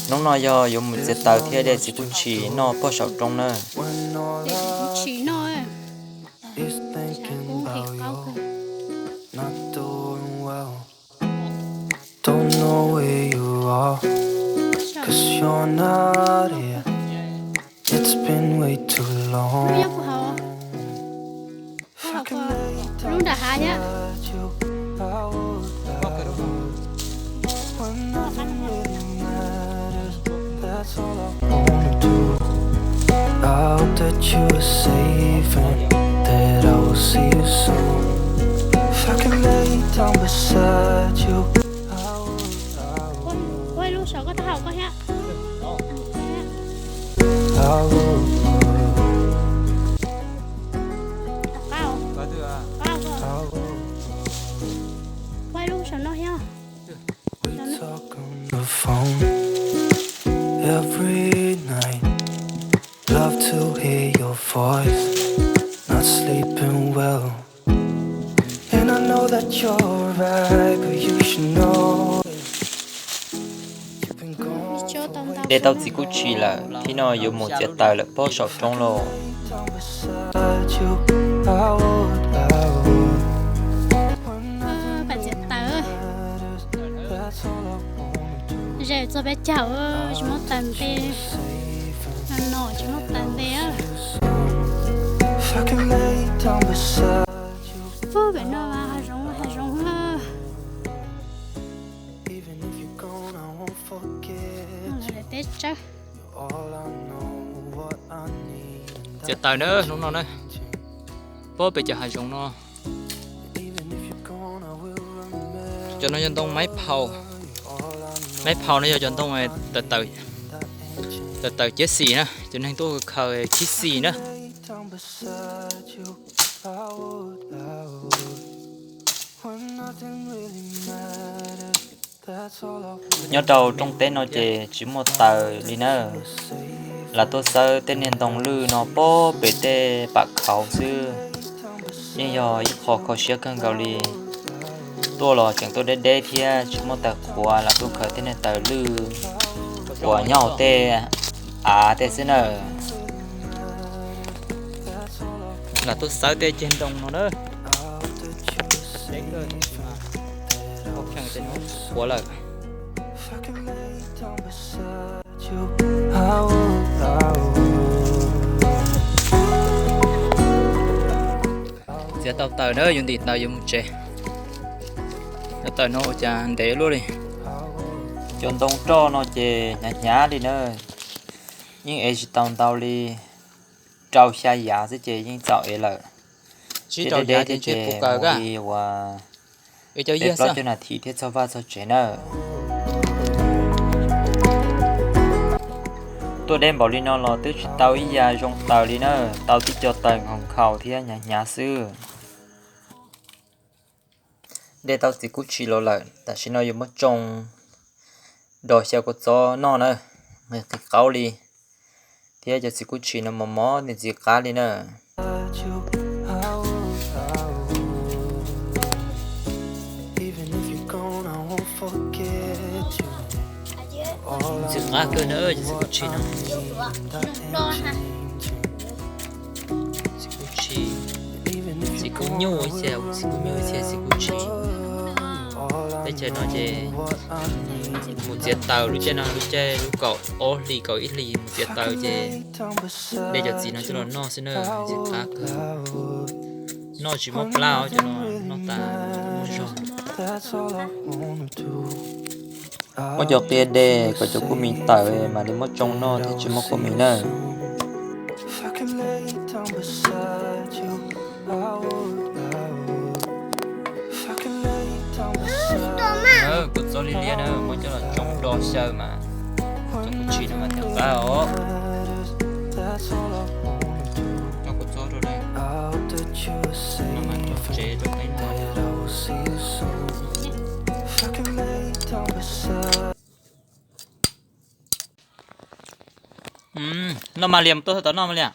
nó nói do dùng một chiếc tàu thì để chỉ cũng chỉ nó có sầu trong nữa để chỉ nói chả cũng hiểu câu cơ. Don't know where you are, cause you're not here. It's been way too long. Bây giờ của họ luôn đã hại nhá. I hope that you are safe and that I will see you soon. If I can lay down beside you, Quay luôn sợ có thảo có nhá. I will. Cao. Cao cơ. Quay luôn sợ nó nhá. We talk on the phone every night. Love to hear your voice. Not sleeping well. And I know that you're right, but you should know it. You've been gone Cho tao tao. để tao chỉ cũng chỉ là khi nó dùng một chiếc tàu là có sầu trong lo down beside you. I would. Bạn sẽ tớ. That's all I wanna do. Giờ cho bé cháu chỉ một tàn tê. Nó chỉ một tàn tê á. If I can lay down beside you, Vô bé nó mà rong ha. even if you're gone, I won't forget. Nó là tết chắc. All I know, what I need. chiếc tàu nữa nó nữa bố bị chở hai chúng nó Even if you're gone, I will remember. cho nó dân tông máy phao nó cho dân tông này từ từ chết xì nữa cho nên tôi khởi chết xì nữa Lay down beside you, I would. When nothing really matters, that's all I want. nhớ đầu trong tên nó chỉ một tờ đi nữa là tôi sợ tên nền tông lư nó bố bị tê bạc khẩu xưa nhưng giờ ít khó xía cân gạo li tôi là chẳng tôi đế thì chỉ một tờ của là tôi khởi tên nền tờ lư của nhau tê tê xin nở là tôi sợ tê trên đồng nó đó không chẳng tên nó của lời If I can lay down beside you, I would. sẽ tao tờ nữa dùng thịt tao dùng chè tờ nó chả để luôn đi chọn tông cho nó chè nhá đi nữa nhưng ấy chỉ tao đi trâu xa giá sẽ chè nhưng chọn ấy là chỉ trâu giá thì chuyện phụ cờ cả đi và để cho để yên lo sao cho là thịt thiết cho vào cho chè nữa tôi đem bảo đi nó là tôi chỉ tao ý ra trong tàu đi nữa tao thích cho tầng hồng khẩu thì nhà xưa để tao chỉ cút chỉ lo lại tại vì nó dùng mất trong đồ xe của cho nó nữa người cái cáo đi thì giờ chỉ cút chỉ nó mò thì chỉ cá đi nữa Even if you're gone, I won't forget you. All I chỉ cá cơ nữa chỉ cút chỉ nó Đo ha. chỉ cút chỉ even if chỉ you're cút nhau xe chỉ cút nhau xe chỉ cút chỉ all I để chơi nó chơi what I need. một chiếc tàu lúc chơi nó lúc chơi lúc cậu ô lì cậu ít lì một chiếc tàu chơi Lay down beside để cho gì nó cho nó xin nữa chỉ cá cơ I would. nó chỉ một lao cho nó ta một giò That's all I wanna do. có giọt tiền đề có chỗ của mình tàu mà đi mất trong nó thì chỉ một của mình nữa If I can lay down beside you, I would. If I can lay down beside của số liên liên nữa mới cho là trong đo sơ mà trong của chị nó mà theo ta ó that's all I wanna do. trong của số rồi đây I hope that you're nó mà safe, trong chế được cái nó that I will see you soon. If I can lay down beside nó mà liềm tôi tao nó mà liềm